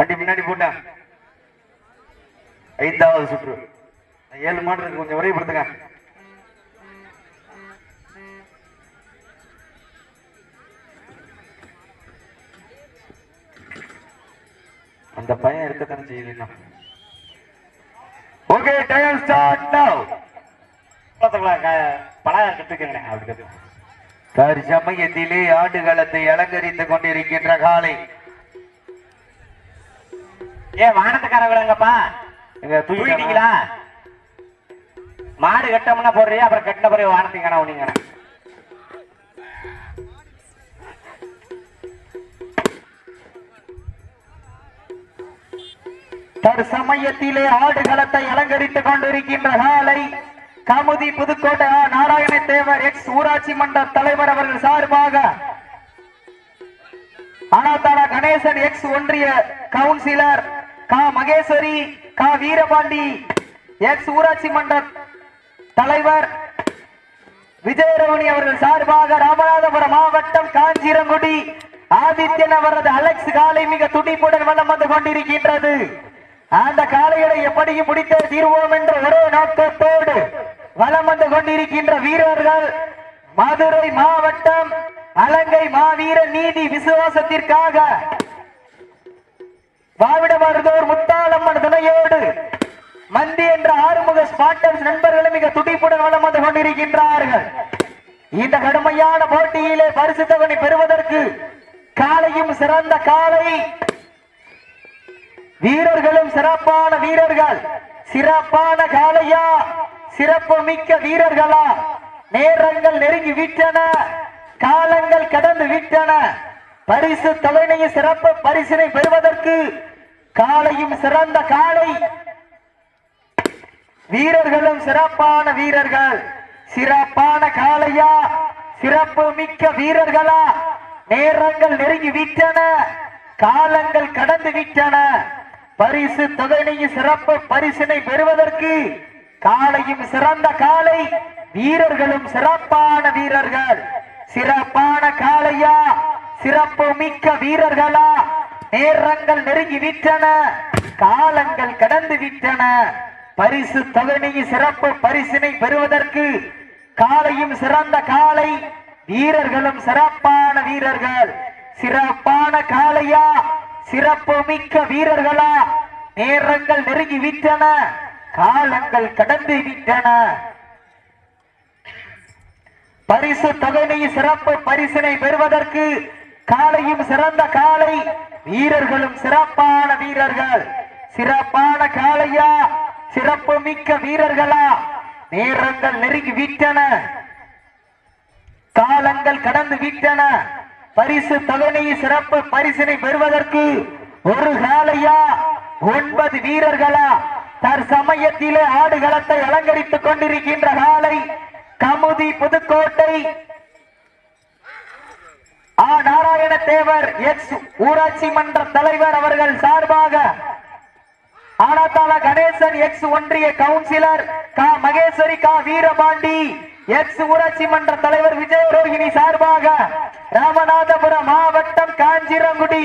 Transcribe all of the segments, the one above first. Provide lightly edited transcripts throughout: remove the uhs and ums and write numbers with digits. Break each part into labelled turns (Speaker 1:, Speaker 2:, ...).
Speaker 1: வண்டி முன்னாடி போட்டேன். 5வது சுற்று 7 மாடு இருக்கு, கொஞ்சம் விரைவுபடுத்துங்க. அந்த பையன் இருக்கத்தானே செய்யுதுன்னா. ஓகே, டைம் ஸ்டார்ட் நவ.
Speaker 2: பலகாரம் கட்டுக்கிறேன். அப்படி
Speaker 1: தற்சமயத்திலே ஆடுகளத்தை அலங்கரித்துக் கொண்டிருக்கின்ற காலை.
Speaker 2: வானத்துக்காரங்கப்பா தூக்கிட்டீங்களா? மாடு கட்டம்னா போடுறியா? அப்புறம் கட்டின பிறகு வானத்துக்கான நீங்க
Speaker 1: தற்சமயத்திலே ஆடுகளத்தை அலங்கரித்துக் கொண்டிருக்கின்ற காலை கமுதி புதுக்கோட்டை நாராயண தேவர் எக்ஸ் ஊராட்சி மன்ற தலைவர் அவர்கள் சார்பாக அனாதாரா கணேசன் எக்ஸ் ஒன்றிய கவுன்சிலர் கா மகேஸ்வரி கா வீரபாண்டி எக்ஸ் ஊராட்சி மன்ற தலைவர் விஜயரமணி அவர்கள் சார்பாக ராமநாதபுரம் மாவட்டம் காஞ்சிரங்குடி ஆதித்யன் அவரது அலெக்ஸ் காலை மிக துடிப்புடன் வலம் வந்து கொண்டிருக்கின்றது. அந்த காலைகளை எப்படியும் முடித்தே தீர்வோம் என்ற ஒரே நோக்கத்தோடு வலம் வந்து கொண்டிருக்கின்ற வீரர்கள் மதுரை மாவட்டம் அலங்கை மாவீர நீதி விசுவாசத்திற்காக வாவிடமருதூர் முத்தாளம்மன் துணையோடு மந்தி என்ற ஆறுமுக ஸ்பாட்டர்ஸ் நண்பர்களும் மிக துடிப்புடன் வலம் வந்து கொண்டிருக்கின்றார்கள். இந்த கடுமையான போட்டியிலே பரிசு தொகை பெறுவதற்கு காலையும் சிறந்த காலை, வீரர்களும் சிறப்பான வீரர்கள். சிறப்பான காலையா, சிறப்பு மிக்க வீரர்களா? நேரங்கள் நெருங்கி விட்டன, காலங்கள் கடந்து விட்டன. பரிசு தொகையை சிறப்பு பரிசினை பெறுவதற்கு காலையும் சிறந்த காலை, வீரர்களும் சிறப்பான வீரர்கள். சிறப்பான காலையா, சிறப்பு மிக்க வீரர்களா? நேரங்கள் நெருங்கி விட்டன, காலங்கள் கடந்து விட்டன. பரிசு தொகையை சிறப்பு பரிசினை பெறுவதற்கு காலையும் சிறந்த காலை, வீரர்களும் சிறப்பான வீரர்கள். சிறப்பான காலையா, சிறப்பு மிக்க வீரர்களா? நேரங்கள் நெருங்கி விட்டன, காலங்கள் கடந்து விட்டன. பரிசு தொகையை சிறப்பு பரிசினை பெறுவதற்கு காலையும் சிறந்த காலை, வீரர்களும் சிறப்பான வீரர்கள். சிறப்பான காலையா, சிறப்பு மிக்க வீரர்களா? நேரங்கள் நெருங்கி விட்டன, காலங்கள் கடந்து விட்டன. பரிசு தொகையை சிறப்பு பரிசினை பெறுவதற்கு காலையும் சிறந்த காலை, வீரர்களும் சிறப்பான வீரர்கள். சிறப்பான காலையா, சிறப்பு மிக்க வீரர்களா? நேரங்கள் நெருங்கி விட்டன, காலங்கள் கடந்து விட்டன. பரிசு தொகையை சிறப்பு பரிசினை பெறுவதற்கு ஒரு காலையா, 9 வீரர்களா? தற்சமயத்திலே ஆடுகளத்தை அலங்கரித்துக் கொண்டிருக்கின்ற காலை கமுதி புதுக்கோட்டை நாராயண தேவர் எக்ஸ் ஊராட்சி மன்ற தலைவர் அவர்கள் சார்பாக ஆனாத்தாள கணேசன் எக்ஸ் ஒன்றிய கவுன்சிலர் கா மகேஸ்வரி கா வீரபாண்டி எக்ஸ் ஊராட்சி மன்ற தலைவர் விஜயரோகிணி சார்பாக ராமநாதபுரம் மாவட்டம் காஞ்சிரங்குடி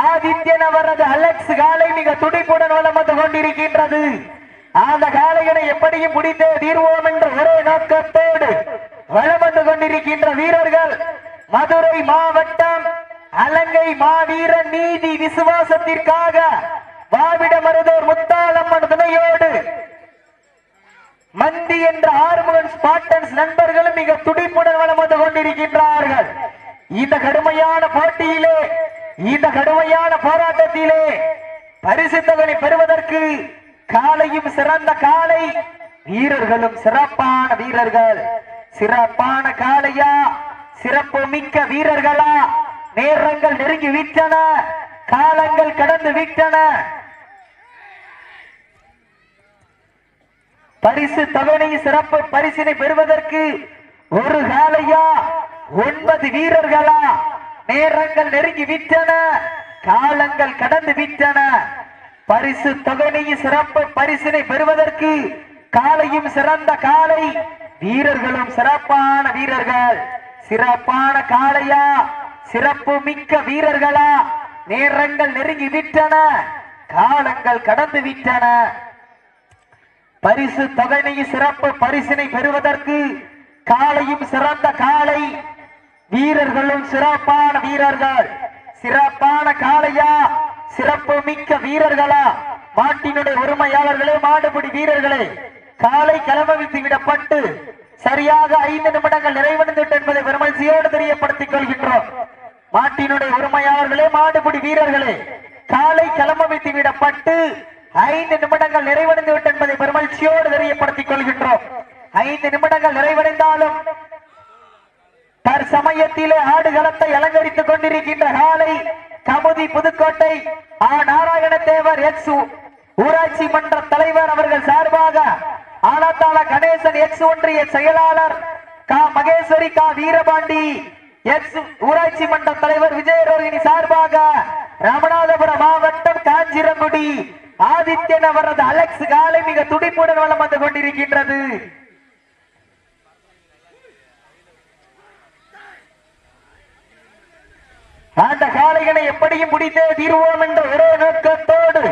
Speaker 1: ஆதித்யன் அவரது அலெக்ஸ் காலை மிக துடிப்புடன் வலம் வந்து கொண்டிருக்கின்றது. அந்த காலைகளை எப்படியும் பிடித்தே தீர்வோம் என்ற ஒரே நோக்கத்தோடு வலம் வந்து கொண்டிருக்கின்ற வீரர்கள் மதுரை மாவட்டம் அலங்கை மாவீர நீதி விசுவாசத்திற்காக வாவிடமருதூர் முத்தாளம்மன் துணையோடு மந்தி என்ற ஆறுமுகன் ஸ்பாட்டன்ஸ் நண்பர்களும் மிக துடிப்புடன் வலம் வந்து கொண்டிருக்கின்றார்கள். இந்த கடுமையான போட்டியிலே, இந்த கடுமையான போராட்டத்திலே பரிசு தொகை பெறுவதற்கு காலையும் சிறந்த காலை, வீரர்களும் சிறப்பான வீரர்கள். சிறப்பான காலையா, சிறப்பு மிக்க வீரர்களா? நேரங்கள் நெருங்கி விட்டன, காலங்கள் கடந்து விட்டன. பரிசு தொகை சிறப்பு பரிசினை பெறுவதற்கு ஒரு காலையா, 9 வீரர்களா? நேரங்கள் நெருங்கி விட்டன, காலங்கள் கடந்து விட்டன. பரிசு தொகை சிறப்பு பரிசினை பெறுவதற்கு காலையும் சிறந்த காலை, வீரர்களும் சிறப்பான வீரர்கள். சிறப்பான காலையா, சிறப்பு மிக்க வீரர்களா? நேரங்கள் நெருங்கி விட்டன, காலங்கள் கடந்து விட்டன. பரிசு தொகை சிறப்பு பரிசினை பெறுவதற்கு காலையும் சிறந்த காலை, வீரர்களும் சிறப்பான வீரர்கள். சிறப்பான காளையா, சிறப்பு மிக்க வீரர்களா? மாட்டினுடைய உரிமையாளர்களே, மாடுபிடி வீரர்களே, காலை கிளம்பவித்து விடப்பட்டு சரியாக 5 நிமிடங்கள் நிறைவடைந்துவிட்டு என்பதை பெருமகிழ்ச்சியோடு தெரியப்படுத்திக் கொள்கின்றோம். மாட்டினுடைய உரிமையாளர்களே, மாடுபிடி வீரர்களே, காலை கிளம்பவித்து விடப்பட்டு 5 நிமிடங்கள் நிறைவடைந்து விட்டு என்பதை பெருமகிழ்ச்சியோடு தெரியப்படுத்திக் கொள்கின்றோம். 5 நிமிடங்கள் நிறைவடைந்தாலும் தற்சமயத்திலே ஆடுகளத்தை அலங்கரித்துக் கொண்டிருக்கின்ற காலை கமுதி புதுக்கோட்டை நாராயண தேவர் எக்ஸ் ஊராட்சி மன்ற தலைவர் அவர்கள் சார்பாக ஆலத்தாள கணேசன் எக்ஸ் ஒன்றிய செயலாளர் கா மகேஸ்வரி, கா வீரபாண்டி எக்ஸ் ஊராட்சி மன்ற தலைவர் விஜயரோகிணி சார்பாக ராமநாதபுரம் மாவட்டம் காஞ்சிரங்குடி ஆதித்யன் அவரது அலெக்ஸ் காலை மிக துடிப்புடன் வலம் வந்து கொண்டிருக்கின்றது. அந்த காளைகளை எப்படியும் முடித்தே தீர்வோம் என்ற ஒரே நோக்கத்தோடு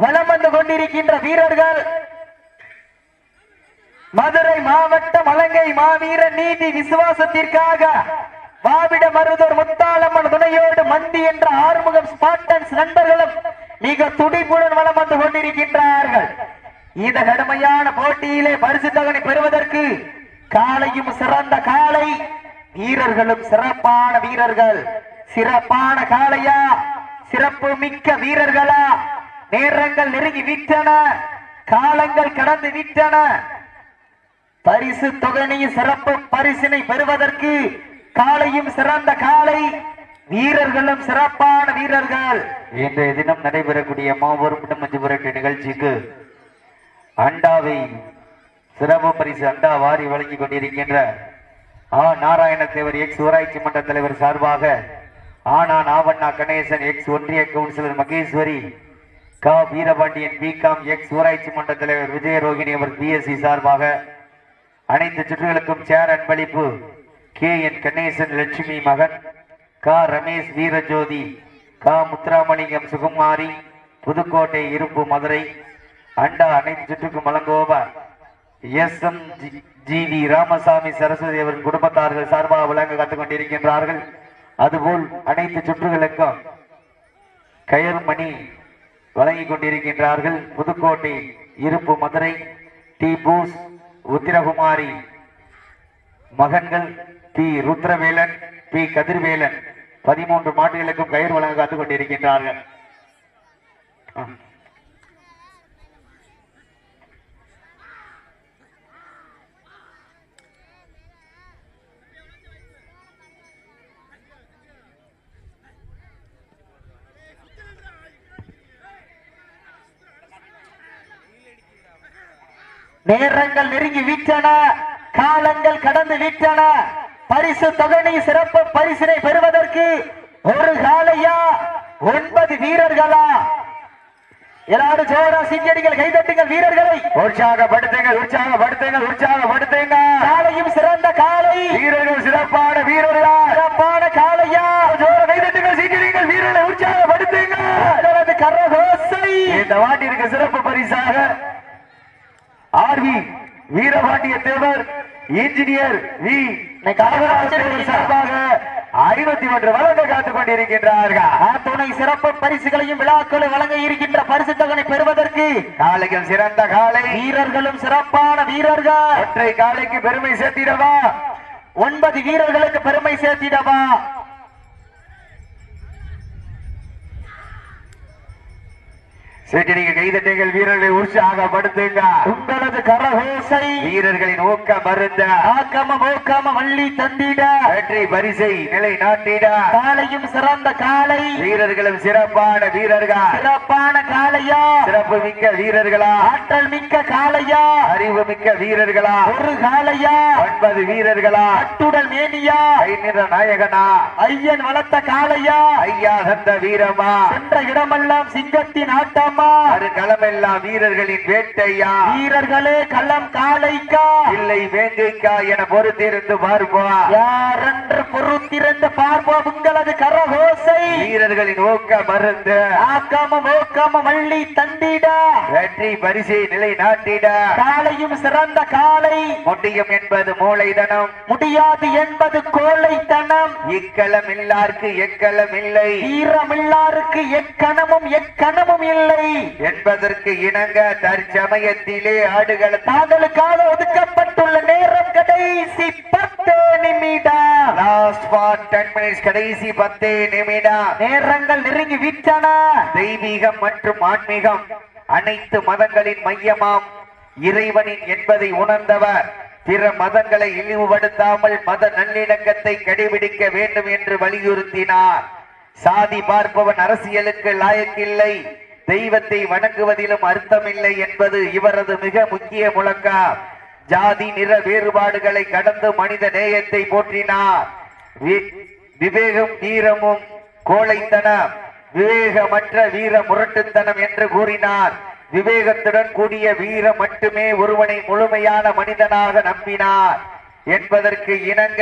Speaker 1: வலம் வந்து கொண்டிருக்கின்ற வீரர்கள் மதுரை மாவட்டம் அலங்கை மாவீரன் நீதி விசுவாசத்திற்காக மாவிட மருதூர் முத்தாளம்மன் துணையோடு மந்தி என்ற ஆறுமுகம் ஸ்பாட்டன்ஸ் நண்பர்களும் மிக துடிப்புடன் வலம் வந்து கொண்டிருக்கின்றார்கள். இந்த கடுமையான போட்டியிலே பரிசு தொகை பெறுவதற்கு காளையும் சிறந்த காளை, வீரர்களும் சிறப்பான வீரர்கள். சிறப்பான காளையா, சிறப்பு மிக்க வீரர்களா? நேரங்கள் நெருங்கி விட்டன, காலங்கள் கடந்து விட்டன. பரிசு தொகை சிறப்பு பரிசினை பெறுவதற்கு காளையும் சிறந்த காளை, வீரர்களும் சிறப்பான வீரர்கள்.
Speaker 2: இன்றைய தினம் நடைபெறக்கூடிய மாபெரும் மஞ்சு புரட்டு நிகழ்ச்சிக்கு அண்டாவை சிறப்பு பரிசு அண்டா வாரி வழங்கி கொண்டிருக்கின்ற நாராயண தேவர் எக்ஸ் ஊராட்சி மன்ற தலைவர் சார்பாக ஆவண்ணா கணேசன் எக்ஸ் ஒன்றிய கவுன்சிலர் மகேஸ்வரி, கா வீரபாண்டியன் பிகாம் எக்ஸ் ஊராட்சி மன்ற தலைவர் விஜயரோகிணி அவர் பிஎஸ்சி சார்பாக அனைத்து சுற்றுகளுக்கும் சேர் அன்பளிப்பு கே என் கணேசன் லட்சுமி மகன், கா ரமேஷ் வீரஜோதி, கா முத்துராமலிங்கம் சுகுமாரி புதுக்கோட்டை இருப்பு மதுரை அண்டா அனைத்து சுற்றுக்கும் வழங்குவோவர் எஸ்.எம். ஜி.வி. ராமசாமி சரஸ்வதி அவரின் குடும்பத்தார்கள் சார்பாக வழங்க காத்துக் கொண்டிருக்கின்றார்கள். அதுபோல் அனைத்து சுற்றுகளுக்கும் கயர்மணி வழங்கிக் கொண்டிருக்கின்றார்கள். புதுக்கோட்டை இருப்பு மதுரை டி பூஸ் உத்திரகுமாரி மகன்கள் பி ருத்ரவேலன், பி கதிர்வேலன் 13 மாட்டுகளுக்கும் கயிறு வழங்க காத்துக் கொண்டிருக்கின்றார்கள்.
Speaker 1: நேரங்கள் நெருங்கி விட்டன, காலங்கள் கடந்து விட்டன. பரிசு தொகை சிறப்பு பரிசினை பெறுவதற்கு ஒரு காளையா, 9 வீரர்களா? எல்லாரும் ஜோரா சிங்கடிகள் கைதட்டுங்கள், வீரர்களை
Speaker 2: உற்சாகப்படுத்துங்கள், உற்சாகப்படுத்துங்கள், உற்சாகப்படுத்துங்க.
Speaker 1: காளையும் சிறந்த காளை,
Speaker 2: வீரர்கள் சிறப்பான வீரர்களா?
Speaker 1: சிறப்பான காளையா?
Speaker 2: ஜோர கைதட்டுங்கள், சிங்கடிகள், வீரர்களை உற்சாகப்படுத்துங்க.
Speaker 1: கரகோசை
Speaker 2: இந்த வாட்டிற்கு சிறப்பு பரிசாக R V Veerapandiya Thevar engineer V சார்பாக 51 வழங்க காத்துக் கொண்டிருக்கின்றார்கள்.
Speaker 1: துணை சிறப்பு பரிசுகளையும் விழாக்களை வழங்க இருக்கின்ற பரிசு தொகை பெறுவதற்கு
Speaker 2: காளைகள் சிறந்த காளை,
Speaker 1: வீரர்களும் சிறப்பான வீரர்கள்.
Speaker 2: ஒற்றை காளைக்கு பெருமை சேர்த்திடவா?
Speaker 1: 9 வீரர்களுக்கு பெருமை சேர்த்திடவா?
Speaker 2: சீட்டடிங்க, கைதட்டுங்கள், வீரர்களை உற்சாகப்படுத்துங்க.
Speaker 1: உங்களது கரகோசை
Speaker 2: வீரர்களின் ஊக்க மருந்த
Speaker 1: ஊக்கம வள்ளி தந்திட
Speaker 2: வெற்றி பரிசை நிலை நாட்டிட
Speaker 1: காளையும் சிறந்த காளை,
Speaker 2: வீரர்களும் சிறப்பான வீரர்கள்.
Speaker 1: சிறப்பான காளையா,
Speaker 2: சிறப்பு மிக்க வீரர்களா?
Speaker 1: ஆற்றல் மிக்க காளையா,
Speaker 2: அறிவு மிக்க வீரர்களா?
Speaker 1: ஒரு காளையா,
Speaker 2: 9 வீரர்களா?
Speaker 1: அட்டுடல் மேனியா,
Speaker 2: கை நிற நாயகனா?
Speaker 1: ஐயன் வளர்த்த காளையா,
Speaker 2: ஐயா தந்த வீரமா?
Speaker 1: சென்ற இடமெல்லாம் சிங்கத்தின் ஆட்டமா? பார்ப்பா.
Speaker 2: அது களமெல்லாம் வீரர்களின் வேட்டையா,
Speaker 1: வீரர்களே களம் காளைக்கா
Speaker 2: இல்லை வேங்கைக்கா என பொறுத்திருந்து பார்ப்பா.
Speaker 1: யாரென்று பொறுத்திருந்து பார்ப்போம். உங்களது கரகோசை
Speaker 2: வீரர்களின் ஊக்க மருந்து
Speaker 1: ஆக்காமம் ஓக்காமம் அள்ளி தந்திட
Speaker 2: வெற்றி பரிசை நிலை நாட்டிட.
Speaker 1: காளையும் சிறந்த காளை,
Speaker 2: முடியும் என்பது மூளைதனம்,
Speaker 1: முடியாது என்பது கோழைத்தனம்.
Speaker 2: இக்களம் இல்லார்க்கு எக்களம் இல்லை,
Speaker 1: வீரமில்லாருக்கு எக்கணமும் எக்கணமும் இல்லை
Speaker 2: என்பதற்கு இணங்க தற்சமயத்திலே ஆடுகள
Speaker 1: தாங்களுக்காக ஒதுக்கப்பட்டுள்ள நேரம் கடைசி 10 நிமிடம்.
Speaker 2: லாஸ்ட் ஃபார் 10 மினிட்ஸ், கடைசி 10 நிமிடம்.
Speaker 1: நேரங்கள் நெருங்கி விட்டன.
Speaker 2: தெய்வீகம் மற்றும் ஆன்மீகம் அனைத்து மதங்களின் மையமாம் இறைவனின் என்பதை உணர்ந்தவர் பிற மதங்களை இழிவுபடுத்தாமல் மத நல்லிணக்கத்தை கடைபிடிக்க வேண்டும் என்று வலியுறுத்தினார். சாதி பார்ப்பவன் அரசியலுக்கு லாயக்கில்லை, தெய்வத்தை வணங்குவதிலும் அர்த்தமில்லை என்பது இவரது மிக முக்கிய முழக்கம். ஜாதி நிற வேறுபாடுகளை கடந்து மனித நேயத்தை போற்றினார். விவேகம் வீரமும் கோழைத்தனம், விவேகமற்ற வீர முரட்டுத்தனம் என்று கூறினார். விவேகத்துடன் கூடிய வீரம் மட்டுமே ஒருவனை முழுமையான மனிதனாக நம்பினார் என்பதற்கு இணங்க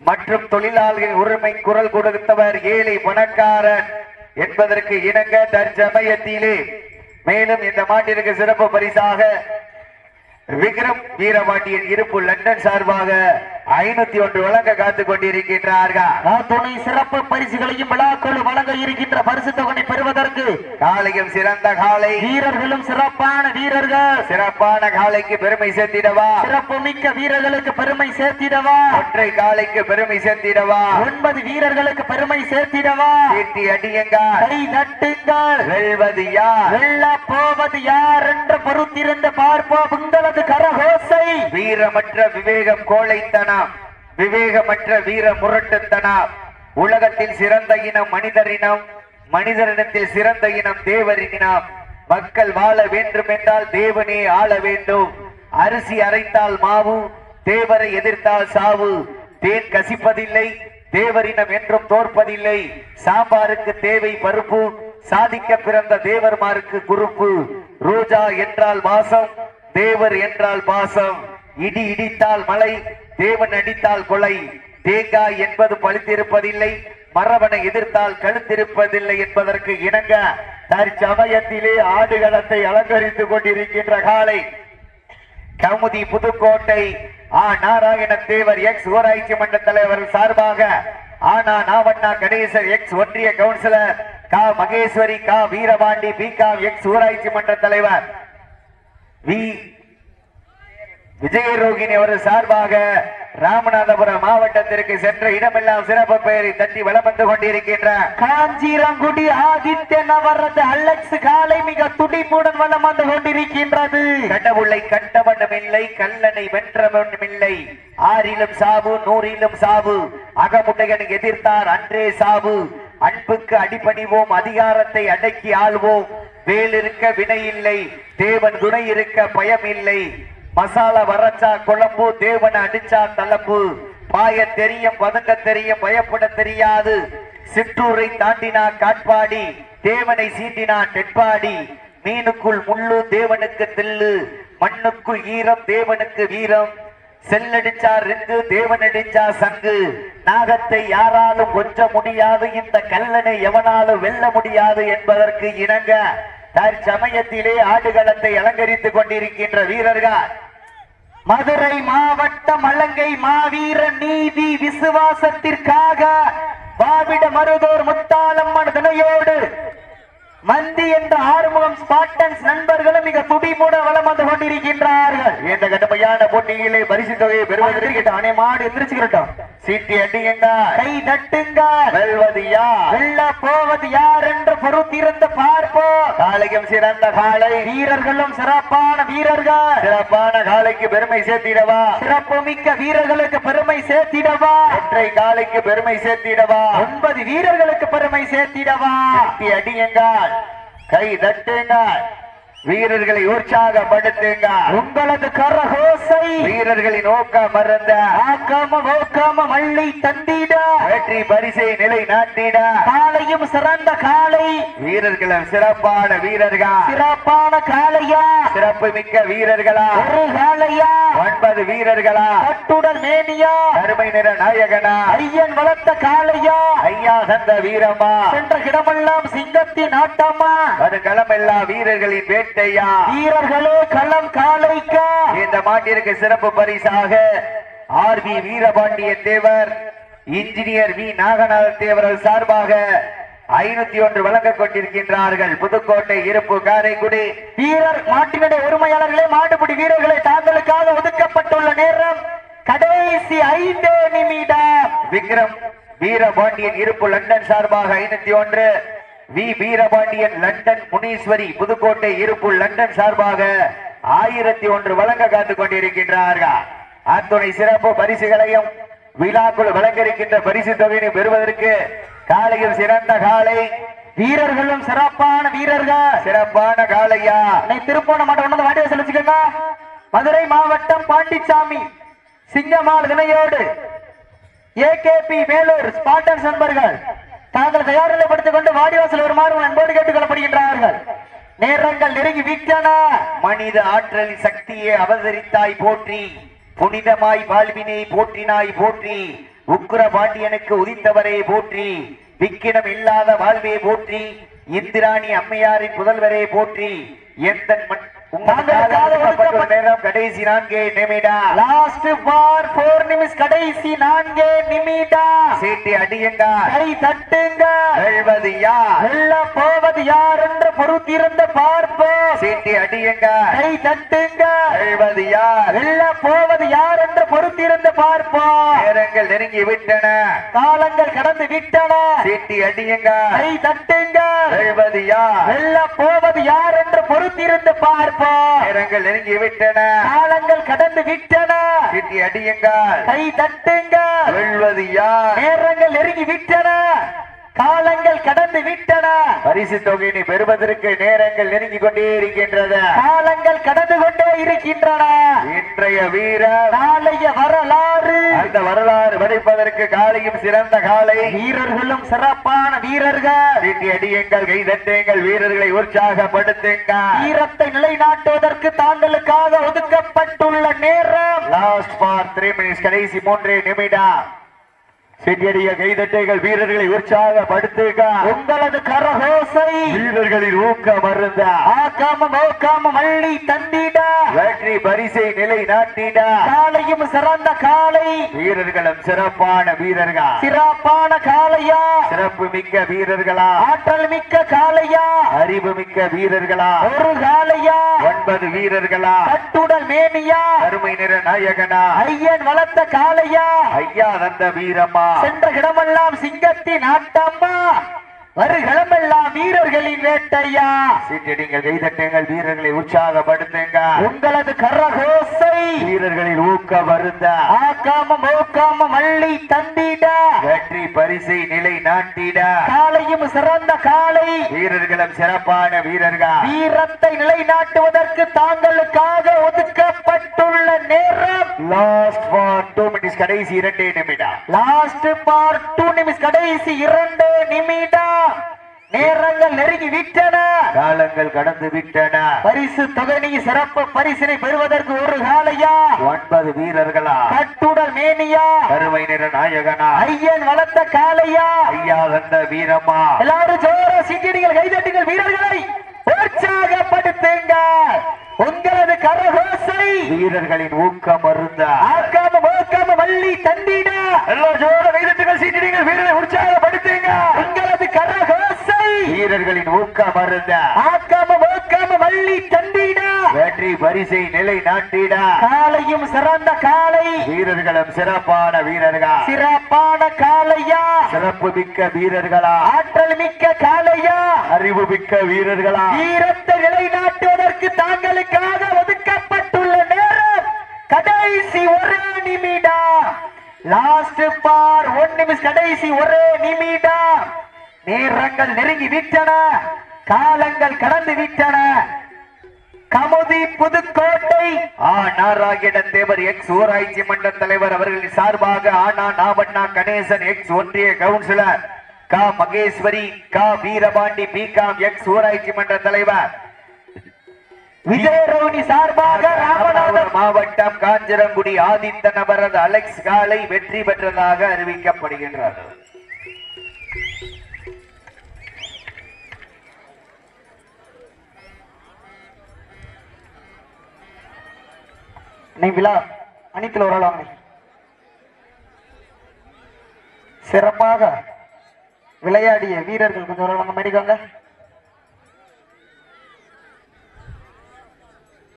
Speaker 2: மற்றும் தொழிலாளர்களின் உரிமை குரல் கொடுத்தவர் ஏழை பணக்காரன் என்பதற்கு இணங்க தற்சமயத்திலே மேலும் இந்த மாட்டிற்கு சிறப்பு பரிசாக விக்ரம் வீரபாண்டியன் இருப்பு லண்டன் சார்பாக 501 வழங்க காத்துக் கொண்டிருக்கின்றார்கள்.
Speaker 1: துணை சிறப்பு பரிசுகளையும் விழாக்குழு வழங்க இருக்கின்ற பரிசு தொகை பெறுவதற்கு
Speaker 2: காளையும் சிறந்த காளை,
Speaker 1: வீரர்களும் சிறப்பான வீரர்கள்.
Speaker 2: சிறப்பான காளைக்கு பெருமை சேர்த்திடவா,
Speaker 1: சிறப்பு மிக்க வீரர்களுக்கு பெருமை சேர்த்திடவா,
Speaker 2: ஒற்றை காளைக்கு பெருமை சேர்த்திடவா,
Speaker 1: 9 வீரர்களுக்கு பெருமை சேர்த்திடவா.
Speaker 2: சீட்டி அடியுங்கள்,
Speaker 1: கை தட்டுங்கள்.
Speaker 2: வெல்வது யார்,
Speaker 1: வெல்ல போவது யார் என்று பொறுத்திருந்து பார்ப்போம். உங்களது கரகோசை
Speaker 2: வீரமற்ற விவேகம் கோழைத்தனம், விவேகமற்ற வீர முரட்டுத்தனம். உலகத்தில் சிறந்த இனம் மனிதரினம், மனிதரினத்தில் சிறந்த இனம் தேவரினம். மக்கள் வாழ வேண்டும் என்றால் தேவனே ஆள வேண்டும். அரிசி அரைத்தால் மாவு, தேவரை எதிர்த்தால் சாவு. தேன் கசிப்பதில்லை, தேவரினம் என்றும் தோற்பதில்லை. சாம்பாருக்கு தேவை பருப்பு, சாதிக்க பிறந்த தேவர்மாருக்கு குறுப்பு. ரோஜா என்றால் வாசம், தேவர் என்றால் பாசம். இடி இடித்தால் மழை, தேவன் அடித்தால் கொலை. தேங்காய் என்பது பழுத்திருப்பதில்லை, மரவனை எதிர்த்தால் கழுத்திருப்பதில்லை என்பதற்கு இணங்க தற்சமயத்திலே ஆடுகளத்தை அலங்கரித்துக் கொண்டிருக்கின்ற காலை கமுதி புதுக்கோட்டை நாராயண தேவர் எக்ஸ் ஊராட்சி மன்ற தலைவர் சார்பாக நாவண்ணா கணேசர் எக்ஸ் ஒன்றிய கவுன்சிலர் கா மகேஸ்வரி கா வீரபாண்டி பி கா எக்ஸ் ஊராட்சி மன்ற தலைவர் வி விஜயரோகிணி அவர்கள் சார்பாக ராமநாதபுரம் மாவட்டத்திற்கு சென்ற இடமெல்லாம் சிறப்பு பெயரை தட்டி வலம் வந்து கொண்டிருக்கின்ற
Speaker 1: காஞ்சிரங்குடி ஆதித்யன் அவரது அலெக்ஸ் காலை மிக துடிப்புடன் வலம் வந்து கொண்டிருக்கின்றது.
Speaker 2: கடவுளை கண்டவனும் இல்லை, கல்லனை வென்றவனும் இல்லை. ஆறிலும் சாவு, நூறிலும் சாவு. அகமுடையனை எதிர்த்தார் அன்றே சாவு. அன்புக்கு அடிபணிவோம், அதிகாரத்தை அடக்கி ஆள்வோம். வேல் இருக்க வினை இல்லை, தேவன் துணை இருக்க பயம் இல்லை. மசாலா வரச்சா குழம்பு, தேவன அடிச்சா தளம்பு. பாய தெரியும், பதுங்க தெரியும், பயப்பட தெரியாது. சிற்றூரை தாண்டினா காட்பாடி, தேவனை சீண்டினா தெட்பாடி. மீனுக்குள் முள்ளு, தேவனுக்கு தில்லு. மண்ணுக்குள் ஈரம், தேவனுக்கு வீரம். செல்லடிச்சா ரிங்கு, தேவன் அடிச்சா சங்கு. நாகத்தை யாராலும் கொஞ்ச முடியாது, இந்த கல்லனை எவனாலும் வெல்ல முடியாது என்பதற்கு இணங்க தற்சமயத்திலே ஆடுகளத்தை அலங்கரித்துக் கொண்டிருக்கின்ற வீரர்கள்
Speaker 1: மதுரை மாவட்டம் மலங்கை மாவீர நீதி விசுவாசத்திற்காக வாவிட மருதூர் முத்தாலம்மன் துணையோடு மந்தி என்ற ஆறுமுகம் ஸ்பாட்டன்ஸ் நண்பர்களும் மிக துடிப்புடன் வலம் வந்து கொண்டிருக்கின்றார்கள்.
Speaker 2: இந்த கடுமையான போட்டியிலே பரிசு தொகையை பெறுவதற்கு
Speaker 1: அணை மாடு எந்திரிச்சுக்கிட்டோம்.
Speaker 2: சீட்டி அடியுங்க,
Speaker 1: கை தட்டுங்க.
Speaker 2: வெல்வது யார்,
Speaker 1: வெல்ல போவது யார் என்று பொறுத்திருந்து பார்ப்போம்.
Speaker 2: காளையும் சிறந்த காளை,
Speaker 1: வீரர்களும் சிறப்பான வீரர்கள்.
Speaker 2: சிறப்பான காளைக்கு பெருமை சேர்த்திடவா,
Speaker 1: சிறப்பு மிக்க வீரர்களுக்கு பெருமை சேர்த்திடவா.
Speaker 2: ஒற்றை காளைக்கு பெருமை சேர்த்திடவா,
Speaker 1: 9 வீரர்களுக்கு பெருமை சேர்த்திடவா.
Speaker 2: சீட்டி அடியுங்கள், கை தட்டுங்கள். வீரர்களை உற்சாகப்படுத்துங்க.
Speaker 1: உங்களது கரகோசை
Speaker 2: வீரர்களின் நோக்க மறந்த
Speaker 1: ஆக்காம ஓக்காம மள்ளி தந்திட
Speaker 2: வெற்றி பரிசை நிலை நாட்டிட
Speaker 1: காலையும் சிறந்த காலை
Speaker 2: வீரர்களும் சிறப்பான வீரர்கள்
Speaker 1: சிறப்பான காளையா
Speaker 2: சிறப்பு மிக்க வீரர்களா
Speaker 1: ஒரு காளையா
Speaker 2: 9 வீரர்களா
Speaker 1: கட்டுடல் மேனியா
Speaker 2: அருமை நிற நாயகனா
Speaker 1: ஐயன் வளர்த்த காளையா
Speaker 2: ஐயா தந்த வீரமா
Speaker 1: சென்ற கிடமெல்லாம் சிங்கத்தின் ஆட்டமா
Speaker 2: வருகளம் எல்லா வீரர்களின் வேட்டையா
Speaker 1: வீரர்களே களம் காளைக்கா
Speaker 2: இந்த மாட்டிற்கு சிறப்பு பரிசாக R V Veerapandiya Thevar engineer V Naganathan தேவர்கள் சார்பாக 501 வழங்கக் கொண்டிருக்கின்றார்கள். புதுக்கோட்டை இருப்பு காரைக்குடி
Speaker 1: வீரர் மாட்டினுடைய உரிமையாளர்களே மாட்டுப்பிடி வீரர்களை தாங்களுக்காக ஒதுக்கப்பட்டுள்ள நேரம் கடைசி 5 நிமிடம்.
Speaker 2: விக்ரம் வீரபாண்டியன் இருப்பு லண்டன் சார்பாக 501 வி வீரபாண்டியன் லண்டன் முனீஸ்வரி புதுக்கோட்டை இருப்பு லண்டன் சார்பாக 1001 வழங்க காத்துக் கொண்டிருக்கின்றார்கள். அத்துணை சிறப்பு பரிசுகளையும் விழாக்குள் வழங்க இருக்கின்ற பரிசு தொகையை பெறுவதற்கு காலையில் சிறந்த காலை
Speaker 1: வீரர்களும் சிறப்பான வீரர்கள்
Speaker 2: சிறப்பான காலையா
Speaker 1: திருப்போண மாட்டோம் வாடிய செலுத்திக்கங்க. மதுரை மாவட்டம் பாண்டிச்சாமி சிங்கமால் வினையோடு ஏகேபி வேலூர் ஸ்பாட்டன்ஸ் நண்பர்கள் தாங்கள் தயார்நிலைப்படுத்திக் கொண்டு வாடிவாசல் வருமாறு அன்போடு கேட்டுக் கொள்ளப்படுகின்றார்கள். நேரங்கள் நெருங்கி விட்டன.
Speaker 2: மனித ஆற்றலின் சக்தியை அவதரித்தாய் போற்றி புனிதமாய் வாழ்வினை போற்றினாய் போற்றி உக்கிர பாண்டியனுக்கு உதித்தவரே போற்றி விக்கிடம் இல்லாத வாழ்வே போற்றி இந்திராணி அம்மையாரின் புதல்வரே போற்றி எந்த நேரம் கடைசி 4 நிமிடம்
Speaker 1: லாஸ்ட் ஃபார் 4 நிமிஷம் கடைசி 4 நிமிடம்.
Speaker 2: சீட்டி அடியுங்க
Speaker 1: கை தட்டுங்க.
Speaker 2: வெல்வது யார்
Speaker 1: வெல்ல போவது யார் என்று பொறுத்திருந்து பார்ப்போம்.
Speaker 2: சீட்டி அடியுங்க
Speaker 1: கை தட்டுங்க.
Speaker 2: வெல்வது யார்
Speaker 1: வெல்ல போவது யார் என்று பொறுத்திருந்து பார்ப்போம்.
Speaker 2: நேரங்கள் நெருங்கி விட்டன
Speaker 1: காலங்கள் கடந்து விட்டன.
Speaker 2: சீட்டி அடியுங்க
Speaker 1: கை தட்டுங்க.
Speaker 2: வெல்வது யார்
Speaker 1: வெல்ல போவது யார் என்று பொறுத்திருந்து பார்ப்போம்.
Speaker 2: நேரங்கள் நெருங்கி விட்டன
Speaker 1: காலங்கள் கடந்து விட்டன.
Speaker 2: சீட்டி அடியுங்கள்
Speaker 1: கை தட்டுங்க.
Speaker 2: வெல்வது யார்
Speaker 1: நேரங்கள் நெருங்கி விட்டன. காலங்கள் கடந்து விட்டன.
Speaker 2: பரிசு தொகையினை பெறுவதற்கு நேரங்கள் நெருங்கி கொண்டே இருக்கின்றது.
Speaker 1: காலங்கள் கடந்து கொண்டே இருக்கின்றன.
Speaker 2: இன்றைய வீரர்
Speaker 1: நாளைய வரலாறு
Speaker 2: அந்த வரலாறு படைப்பதற்கு காலையும் சிறந்த காலை
Speaker 1: வீரர்களும் சிறப்பான வீரர்கள்.
Speaker 2: சீட்டி அடியுங்கள் கை தட்டுங்கள் வீரர்களை உற்சாகப்படுத்துங்க.
Speaker 1: வீரத்தை நிலைநாட்டுவதற்கு தாங்களுக்காக ஒதுக்கப்பட்டுள்ள நேரம்
Speaker 2: லாஸ்ட் ஃபார் 3 மினிட்ஸ் கடைசி 3 நிமிடம். சீட்டியடிய கைதட்டைகள் வீரர்களை உற்சாகப்படுத்துக.
Speaker 1: உங்களது கரகோசை
Speaker 2: வீரர்களின் ஊக்க மருந்த
Speaker 1: ஆக்காம ஓக்காம மள்ளி தந்திட
Speaker 2: வெற்றி பரிசை நிலை நாட்டிட
Speaker 1: காலையும் சிறந்த காலை
Speaker 2: வீரர்களும் சிறப்பான வீரர்கள்
Speaker 1: சிறப்பான காளையா
Speaker 2: சிறப்பு மிக்க வீரர்களா
Speaker 1: ஆற்றல் மிக்க காளையா
Speaker 2: அறிவு மிக்க வீரர்களா
Speaker 1: ஒரு காளையா
Speaker 2: 9 வீரர்களா
Speaker 1: கட்டுடல் மேனியா
Speaker 2: அருமை நிற நாயகனா
Speaker 1: ஐயன் வளர்த்த காளையா
Speaker 2: ஐயா தந்த வீரமா
Speaker 1: சென்ற இடமெல்லாம் சிங்கத்தின் ஆட்டம்மா வருகளமெல்லாம் வீரர்களின் வேட்டையா.
Speaker 2: சீட்டடிங்கள் கைதட்டுங்கள் வீரர்களை உற்சாகப்படுத்துங்க.
Speaker 1: உங்களது கரகோசை
Speaker 2: வீரர்களின் ஊக்க வருந்த
Speaker 1: ஆக்காம ஓக்காம மள்ளி தந்திட
Speaker 2: வெற்றி பரிசை நிலை நாட்டிட
Speaker 1: காலையும் சிறந்த காலை
Speaker 2: வீரர்களும் சிறப்பான வீரர்கள்
Speaker 1: வீரத்தை நிலைநாட்டுவதற்கு தாங்களுக்காக ஒதுக்கப்பட்டுள்ள நேரம்
Speaker 2: லாஸ்ட் ஃபார் 2 மினிட்ஸ் கடைசி 2 நிமிடம்.
Speaker 1: லாஸ்ட் ஃபார் 2 நிமிஷம் கடைசி 2 நிமிடம். நேரங்கள் நெருங்கி விட்டன.
Speaker 2: காலங்கள் கடந்து விட்டன.
Speaker 1: பரிசு தொகை சிறப்பு பரிசினை பெறுவதற்கு ஒரு காளையா
Speaker 2: 9 வீரர்களா
Speaker 1: கட்டுடல் மேனியா
Speaker 2: கருமை நிற நாயகனா
Speaker 1: ஐயன் வளர்த்த காளையா
Speaker 2: ஐயா தந்த வீரமா
Speaker 1: எல்லாரும் ஜோர சீட்டிகள் கைதட்டுங்கள் வீரர்களை உற்சாகப்படுத்துங்க. உங்களது கரகோசை
Speaker 2: வீரர்களின் ஊக்கம் மருந்த
Speaker 1: ஆக்காம ஓக்காம மள்ளி தந்திட
Speaker 2: எல்லா ஜோர கைதட்டுகள் சீட்டிகள் வீரரை உற்சாகப்படுத்துங்க.
Speaker 1: உங்களது கரகோசை
Speaker 2: வீரர்களின் ஊக்கம் மருந்த
Speaker 1: ஆக்காம ஓக்காம மள்ளி தந்திட
Speaker 2: வெற்றி பரிசை நிலை நாட்டிட
Speaker 1: காலையும் சிறந்த காலை
Speaker 2: வீரர்களும் சிறப்பான வீரர்கள்
Speaker 1: சிறப்பான காளையா
Speaker 2: சிறப்பு மிக்க வீரர்களா
Speaker 1: ஆற்றல் மிக்க காளையா
Speaker 2: அறிவு மிக்க வீரர்களா
Speaker 1: வீரத்தை நிலைநாட்டுவதற்கு தாங்களுக்காக ஒதுக்கப்பட்டுள்ள நேரம் கடைசி 1 நிமிடம். லாஸ்ட் ஃபார் 1 நிமிஷம் கடைசி 1 நிமிடம். நேரங்கள் நெருங்கி விட்டன. காலங்கள் கடந்து விட்டன. கமுதி புதுக்கோட்டை
Speaker 2: நாராயண தேவர் எக்ஸ் ஊராட்சி மன்ற தலைவர் அவர்களின் சார்பாக ஆனா நாவண்ணா கணேசன் எக்ஸ் ஒன்றிய கவுன்சிலர் கா மகேஸ்வரி கா வீரபாண்டி பிகாம் எக்ஸ் ஊராட்சி மன்ற தலைவர்
Speaker 1: விஜயரவுனி சார்பாக ராமநாதபுரம்
Speaker 2: மாவட்டம் காஞ்சிரங்குடி ஆதித்த நபரது அலெக்ஸ் காலை வெற்றி பெற்றதாக அறிவிக்கப்படுகின்றது.
Speaker 1: விழா அனைத்தில் ஒரு ஆள் சிறப்பாக விளையாடிய வீரர்கள் கொஞ்சம் ஒரு ஆள் மேடிக்காங்க.